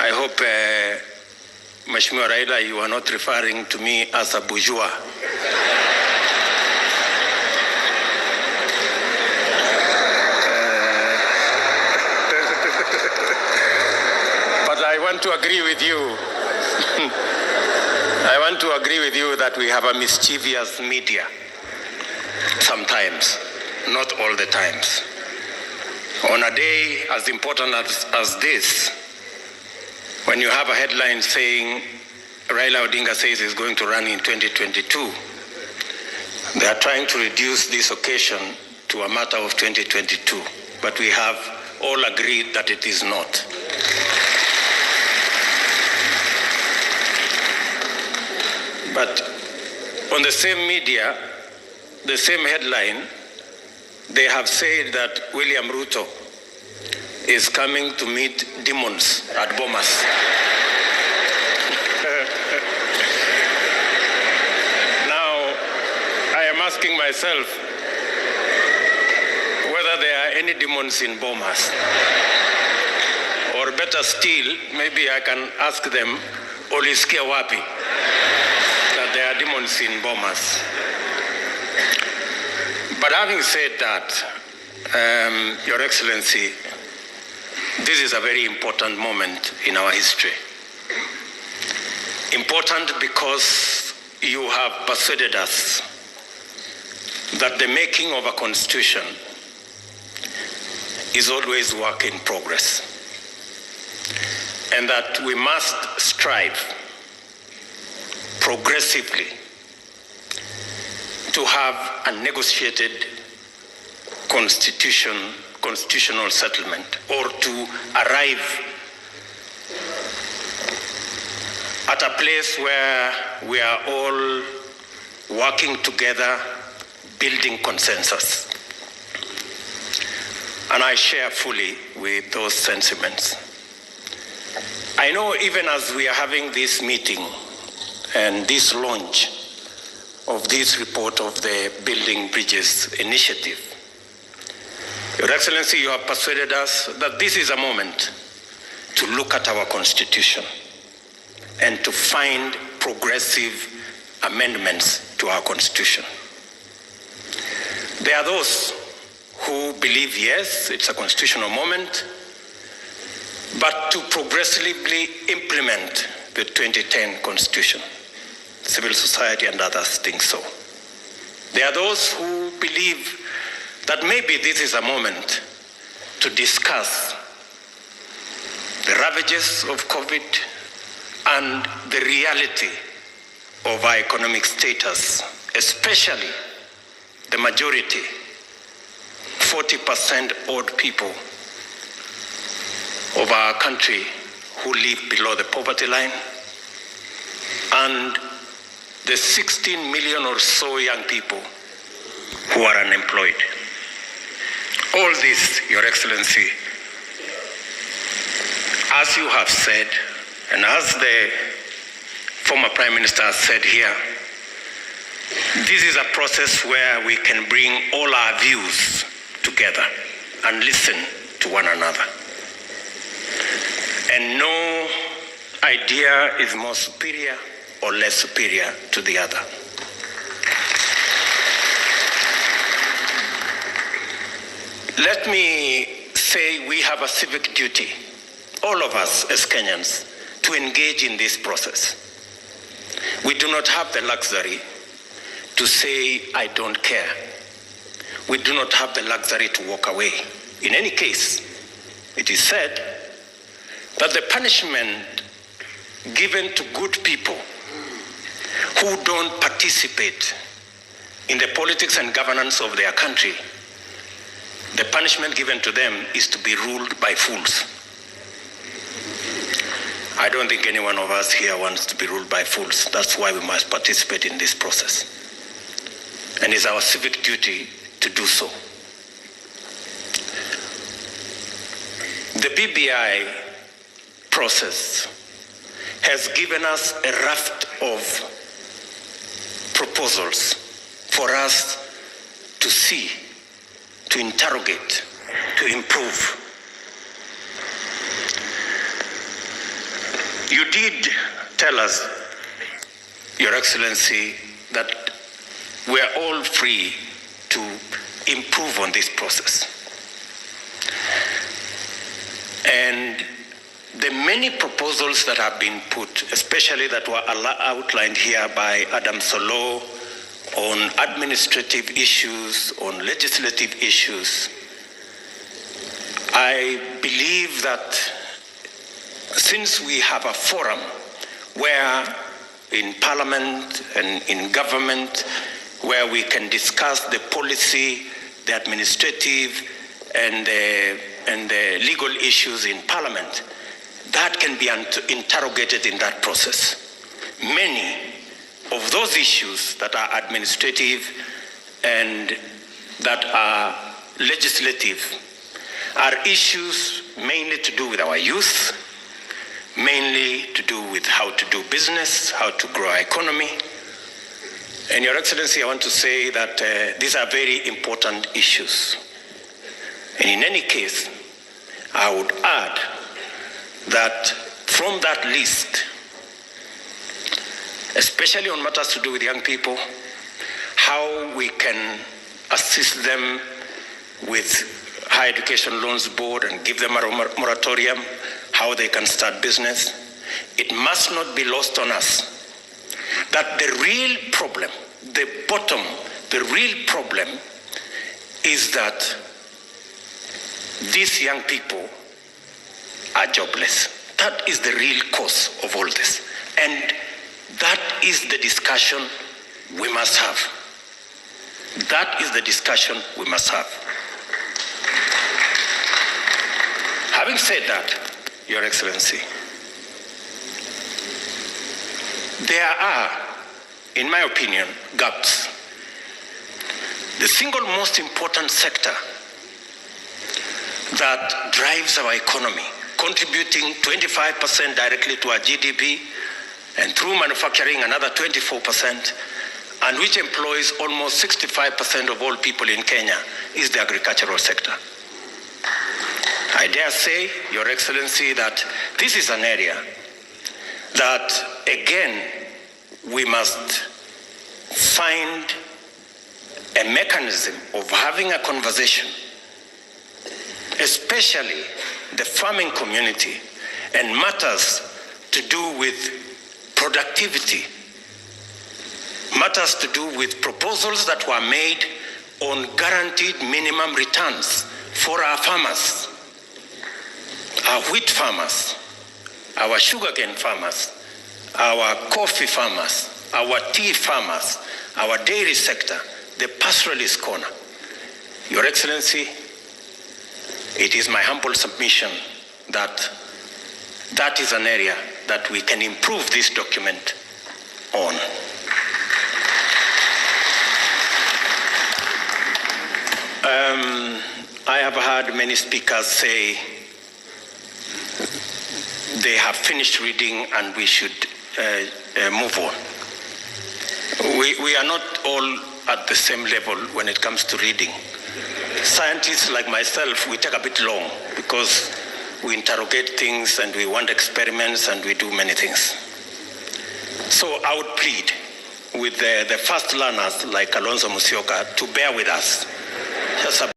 I hope, Mheshimiwa Raila, you are not referring to me as a bourgeois. But I want to agree with you. I want to agree with you that we have a mischievous media sometimes, not all the times. On a day as important as this, when you have a headline saying Raila Odinga says he's going to run in 2022, they are trying to reduce this occasion to a matter of 2022, but we have all agreed that it is not. But on the same media, the same headline, they have said that William Ruto is coming to meet demons at Bomas. Now, I am asking myself whether there are any demons in Bomas. Or better still, maybe I can ask them, Olisikia wapi? That there are demons in Bomas. But having said that, Your Excellency, this is a very important moment in our history. Important because you have persuaded us that the making of a constitution is always work in progress, and that we must strive progressively to have a negotiated constitutional settlement, or to arrive at a place where we are all working together, building consensus. And I share fully with those sentiments. I know even as we are having this meeting and this launch of this report of the Building Bridges initiative, Your Excellency, you have persuaded us that this is a moment to look at our Constitution and to find progressive amendments to our Constitution. There are those who believe, yes, it's a constitutional moment, but to progressively implement the 2010 Constitution. Civil society and others think so. There are those who believe that maybe this is a moment to discuss the ravages of COVID and the reality of our economic status, especially the majority, 40% odd people of our country who live below the poverty line, and the 16 million or so young people who are unemployed. All this, Your Excellency, as you have said, and as the former Prime Minister has said here, this is a process where we can bring all our views together and listen to one another. And no idea is more superior or less superior to the other. Let me say we have a civic duty, all of us as Kenyans, to engage in this process. We do not have the luxury to say, I don't care. We do not have the luxury to walk away. In any case, it is said that the punishment given to good people who don't participate in the politics and governance of their country, the punishment given to them is to be ruled by fools. I don't think any one of us here wants to be ruled by fools. That's why we must participate in this process. And it's our civic duty to do so. The BBI process has given us a raft of proposals for us to see, to interrogate, to improve. You did tell us, Your Excellency, that we are all free to improve on this process. And the many proposals that have been put, especially that were outlined here by Adam Solo on administrative issues, on legislative issues, I believe that since we have a forum where in Parliament and in government, where we can discuss the policy, the administrative, and the legal issues in Parliament, that can be interrogated in that process. Many of those issues that are administrative and that are legislative are issues mainly to do with our youth, mainly to do with how to do business, how to grow our economy. And Your Excellency, I want to say that these are very important issues. And in any case, I would add that from that list, especially on matters to do with young people, how we can assist them with Higher Education Loans Board and give them a moratorium, how they can start business, it must not be lost on us that the real problem, the real problem is that these young people are jobless. That is the real cause of all this. And that is the discussion we must have. That is the discussion we must have. Having said that, Your Excellency, there are, in my opinion, gaps. The single most important sector that drives our economy, contributing 25% directly to our GDP, and through manufacturing another 24%, and which employs almost 65% of all people in Kenya, is the agricultural sector. I dare say, Your Excellency, that this is an area that, again, we must find a mechanism of having a conversation, especially the farming community, and matters to do with productivity, matters to do with proposals that were made on guaranteed minimum returns for our farmers, our wheat farmers, our sugarcane farmers, our coffee farmers, our tea farmers, our dairy sector, the pastoralist corner. Your Excellency, it is my humble submission that that is an area that we can improve this document on. I have heard many speakers say they have finished reading and we should move on. We are not all at the same level when it comes to reading. Scientists like myself, we take a bit long because we interrogate things and we want experiments and we do many things. So I would plead with the fast learners like Alonzo Musyoka to bear with us. Just